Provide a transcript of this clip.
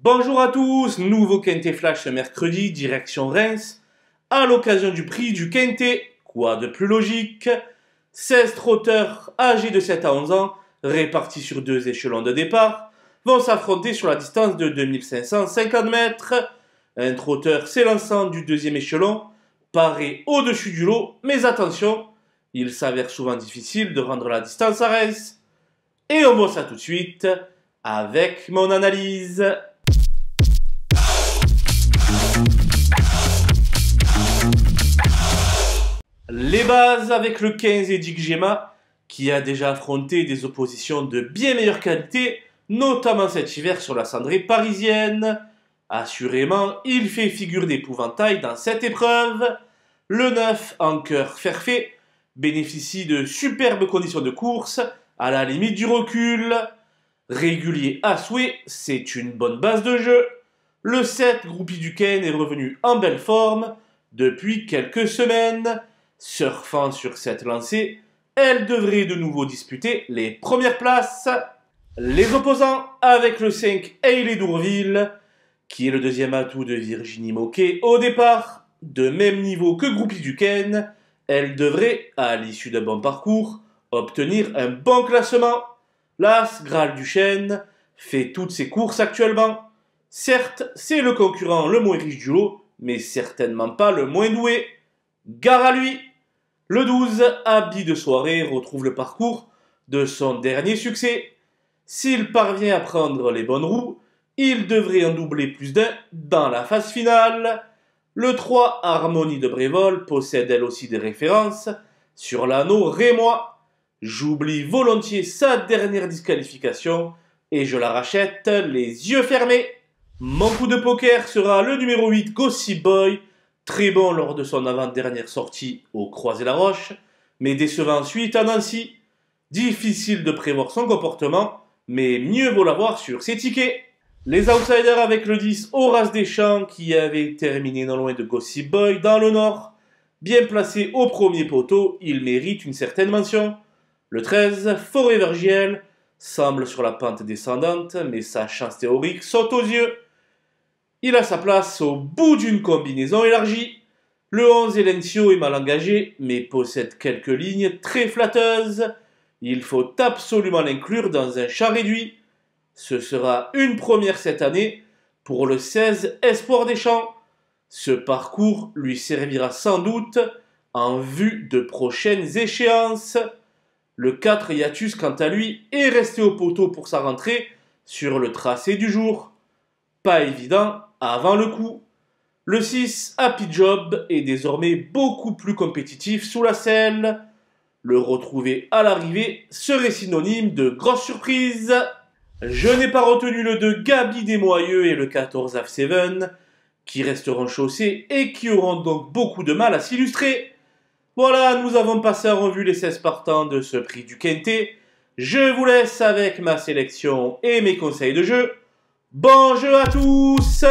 Bonjour à tous, nouveau Quintet Flash ce mercredi, direction Reims, à l'occasion du prix du Quintet. Quoi de plus logique? 16 trotteurs âgés de 7 à 11 ans, répartis sur deux échelons de départ, vont s'affronter sur la distance de 2550 mètres. Un trotteur s'élançant du deuxième échelon paraît au-dessus du lot, mais attention, il s'avère souvent difficile de rendre la distance à Reims. Et on voit ça tout de suite avec mon analyse. Les bases avec le 15 Edic Gemma, qui a déjà affronté des oppositions de bien meilleure qualité, notamment cet hiver sur la cendrée parisienne. Assurément, il fait figure d'épouvantail dans cette épreuve. Le 9, Anker Fairfait, bénéficie de superbes conditions de course, à la limite du recul. Régulier à souhait, c'est une bonne base de jeu. Le 7, Groupie Duquesne, est revenu en belle forme depuis quelques semaines. Surfant sur cette lancée, elle devrait de nouveau disputer les premières places. Les opposants avec le 5, Hailey d'Ourville, qui est le deuxième atout de Virginie Moquet au départ. De même niveau que Groupie Duquesne, elle devrait, à l'issue d'un bon parcours, obtenir un bon classement. L'As Graal Duchesne fait toutes ses courses actuellement. Certes, c'est le concurrent le moins riche du lot, mais certainement pas le moins doué. Gare à lui! Le 12, Habit de soirée, retrouve le parcours de son dernier succès. S'il parvient à prendre les bonnes roues, il devrait en doubler plus d'un dans la phase finale. Le 3, Harmonie de Brévol, possède elle aussi des références sur l'anneau rémois. J'oublie volontiers sa dernière disqualification et je la rachète les yeux fermés. Mon coup de poker sera le numéro 8, Gossip Boy, très bon lors de son avant-dernière sortie au Croisé-la-Roche, mais décevant ensuite à Nancy. Difficile de prévoir son comportement, mais mieux vaut l'avoir sur ses tickets. Les outsiders avec le 10, Horace Deschamps, qui avait terminé non loin de Gossip Boy dans le Nord. Bien placé au premier poteau, il mérite une certaine mention. Le 13, Forever Giel, semble sur la pente descendante, mais sa chance théorique saute aux yeux. Il a sa place au bout d'une combinaison élargie. Le 11, Elencio, est mal engagé, mais possède quelques lignes très flatteuses. Il faut absolument l'inclure dans un champ réduit. Ce sera une première cette année pour le 16, Espoir des Champs. Ce parcours lui servira sans doute en vue de prochaines échéances. Le 4, Hiatus, quant à lui, est resté au poteau pour sa rentrée sur le tracé du jour. Pas évident avant le coup. Le 6, Happy Job, est désormais beaucoup plus compétitif sous la selle. Le retrouver à l'arrivée serait synonyme de grosse surprise. Je n'ai pas retenu le 2, Gabi Desmoyeux, et le 14, F7, qui resteront chaussés et qui auront donc beaucoup de mal à s'illustrer. Voilà, nous avons passé en revue les 16 partants de ce prix du Quintet. Je vous laisse avec ma sélection et mes conseils de jeu. Bon jeu à tous!